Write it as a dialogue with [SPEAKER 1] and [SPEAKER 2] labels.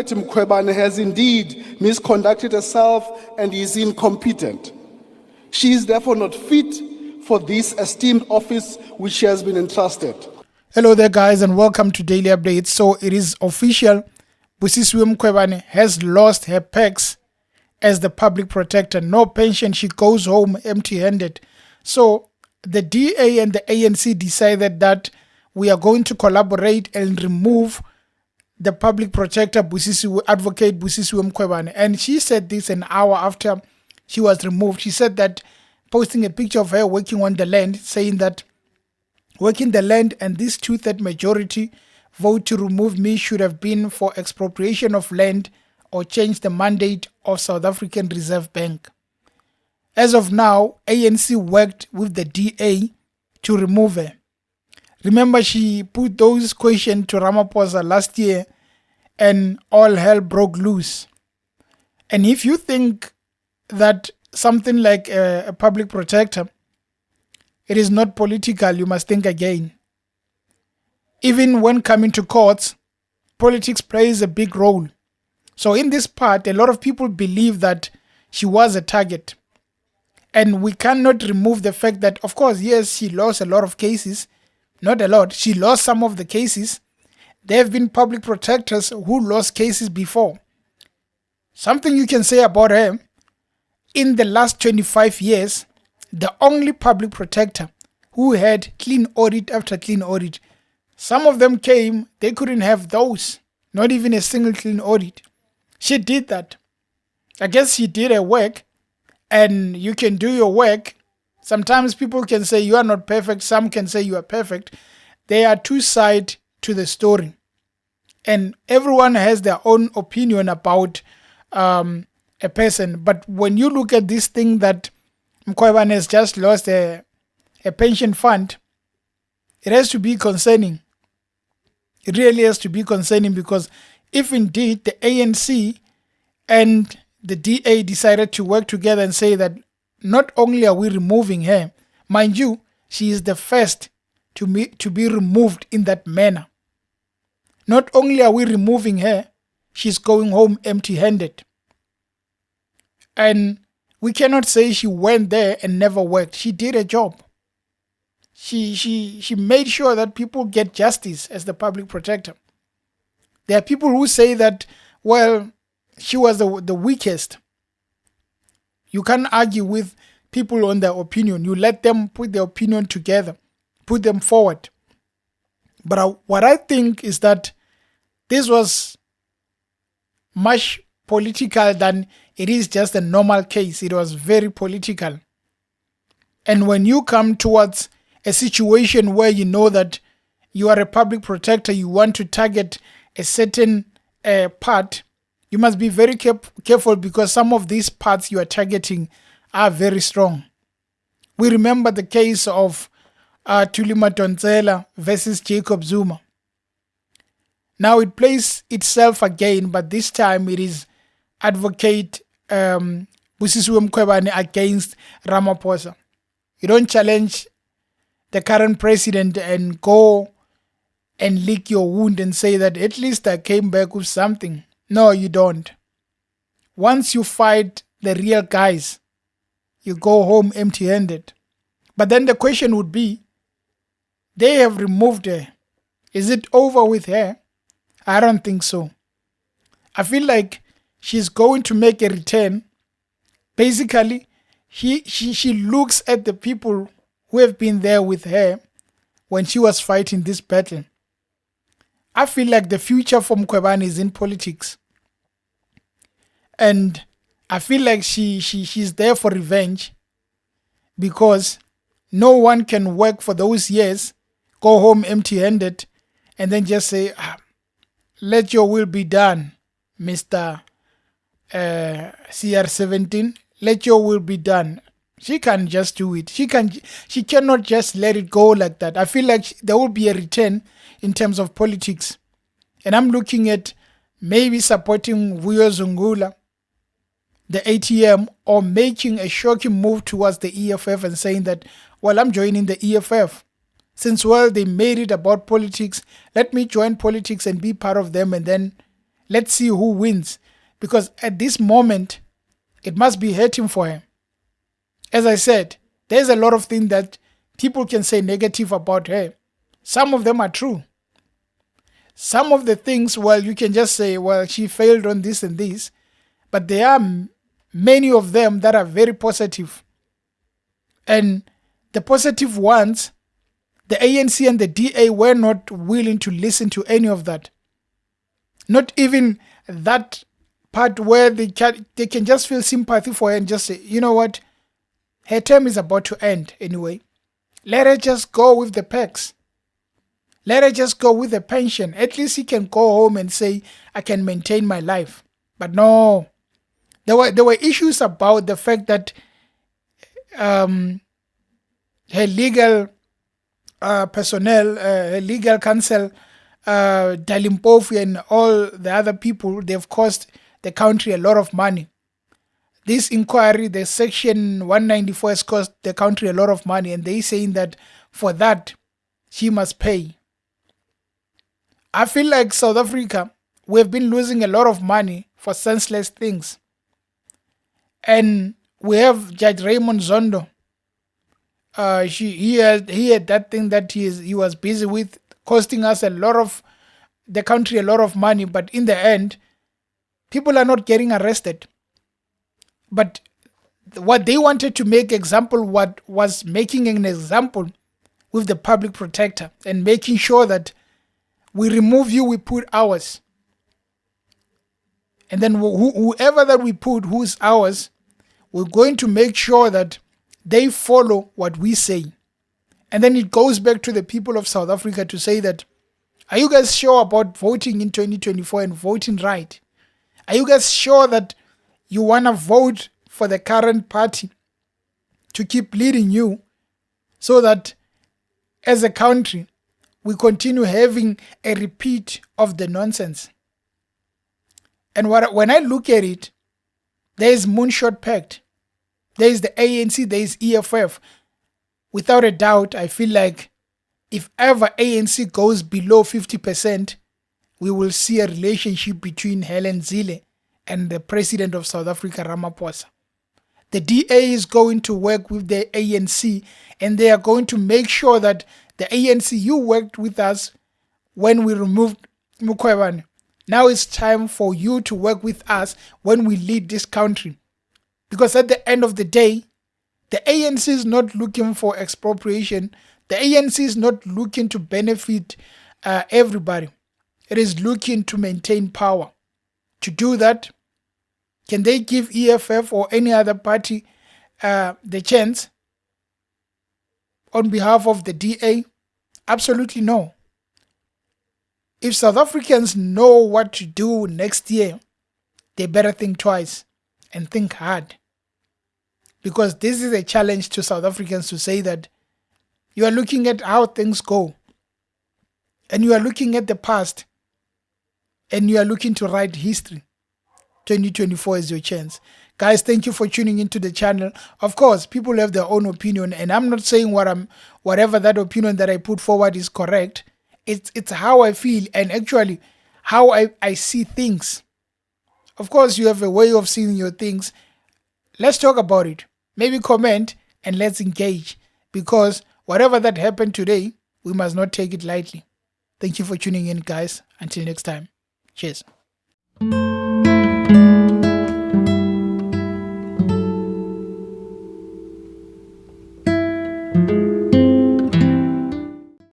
[SPEAKER 1] Advocate Mkhwebane has indeed misconducted herself and is incompetent. She is therefore not fit for this esteemed office which she has been entrusted.
[SPEAKER 2] Hello there, guys, and welcome to Daily Updates. So it is official. Busisiwe Mkhwebane has lost her pecs as the public protector. No pension. She goes home empty-handed. So the DA and the ANC decided that we are going to collaborate and remove the public protector, Advocate Busisiwe Mkhwebane. And she said this an hour after she was removed. She said that, posting a picture of her working on the land, saying that working the land and this 2/3 majority vote to remove me should have been for expropriation of land or change the mandate of South African Reserve Bank. As of now, ANC worked with the DA to remove her. Remember, she put those questions to Ramaphosa last year and all hell broke loose. And if you think that something like a public protector, it is not political, you must think again. Even when coming to courts, politics plays a big role. So in this part, a lot of people believe that she was a target. And we cannot remove the fact that, of course, yes, she lost a lot of cases. Not a lot. She lost some of the cases. There have been public protectors who lost cases before. Something you can say about her, in the last 25 years, the only public protector who had clean audit after clean audit. Some of them came, they couldn't have those. Not even a single clean audit. She did that. I guess she did her work, and you can do your work. Sometimes people can say you are not perfect. Some can say you are perfect. There are two sides to the story. And everyone has their own opinion about a person. But when you look at this thing that Mkhwebane has just lost a pension fund, it has to be concerning. It really has to be concerning, because if indeed the ANC and the DA decided to work together and say that not only are we removing her, mind you, she is the first to be removed in that manner. Not only are we removing her, she's going home empty-handed. And we cannot say she went there and never worked. She did a job. She made sure that people get justice as the public protector. There are people who say that, well, she was the weakest. You can't argue with people on their opinion. You let them put their opinion together, put them forward. But what I think is that this was much political than it is just a normal case. It was very political. And when you come towards a situation where you know that you are a public protector, you want to target a certain part, you must be very careful, because some of these parts you are targeting are very strong. We remember the case of Thuli Madonsela versus Jacob Zuma. Now it plays itself again, but this time it is Advocate Busisiwe Mkhwebane against Ramaphosa. You don't challenge the current president and go and lick your wound and say that at least I came back with something. No, you don't. Once you fight the real guys, you go home empty-handed. But then the question would be, they have removed her. Is it over with her? I don't think so. I feel like she's going to make a return. Basically, she looks at the people who have been there with her when she was fighting this battle. I feel like the future for Mkhwebane is in politics. And I feel like she's there for revenge, because no one can work for those years, go home empty-handed, and then just say, let your will be done, Mr. CR17. Let your will be done. She can't just do it. She cannot just let it go like that. I feel like there will be a return in terms of politics. And I'm looking at maybe supporting Vuyo Zungula, the ATM, or making a shocking move towards the EFF and saying that, well, I'm joining the EFF. Since, well, they made it about politics, let me join politics and be part of them, and then let's see who wins. Because at this moment, it must be hurting for her. As I said, there's a lot of things that people can say negative about her. Some of them are true. Some of the things, well, you can just say, well, she failed on this and this. But there are many of them that are very positive. And the positive ones, the ANC and the DA were not willing to listen to any of that. Not even that part where they can just feel sympathy for her and just say, you know what, her term is about to end anyway. Let her just go with the perks. Let her just go with the pension. At least he can go home and say, I can maintain my life. But no, there were issues about the fact that her legal personnel, her legal counsel, Dalimpofu and all the other people, they've cost the country a lot of money. This inquiry, the section 194 has cost the country a lot of money, and they saying that for that, she must pay. I feel like South Africa, we've been losing a lot of money for senseless things. And we have Judge Raymond Zondo. He had that thing that he was busy with, costing us the country a lot of money, but in the end, people are not getting arrested. But what they wanted to make example, what was making an example with the public protector and making sure that we remove you, we put ours. And then whoever that we put, who's ours, we're going to make sure that they follow what we say. And then it goes back to the people of South Africa to say that, are you guys sure about voting in 2024 and voting right? Are you guys sure that you want to vote for the current party to keep leading you so that as a country, we continue having a repeat of the nonsense? And when I look at it, there is Moonshot Pact. There is the ANC, there is EFF. Without a doubt, I feel like if ever ANC goes below 50%, we will see a relationship between Helen Zille and the President of South Africa, Ramaphosa. The DA is going to work with the ANC, and they are going to make sure that the ANC, you worked with us when we removed Mkhwebane. Now it's time for you to work with us when we lead this country. Because at the end of the day, the ANC is not looking for expropriation. The ANC is not looking to benefit everybody. It is looking to maintain power. To do that, can they give EFF or any other party the chance on behalf of the DA? Absolutely no. If South Africans know what to do next year, they better think twice and think hard. Because this is a challenge to South Africans to say that you are looking at how things go and you are looking at the past and you are looking to write history. 2024 is your chance. Guys, thank you for tuning into the channel. Of course, people have their own opinion, and I'm not saying whatever that opinion that I put forward is correct. It's how I feel and actually how I see things. Of course, you have a way of seeing your things. Let's talk about it. Maybe comment and let's engage, because whatever that happened today, we must not take it lightly. Thank you for tuning in, guys. Until next time. Cheers.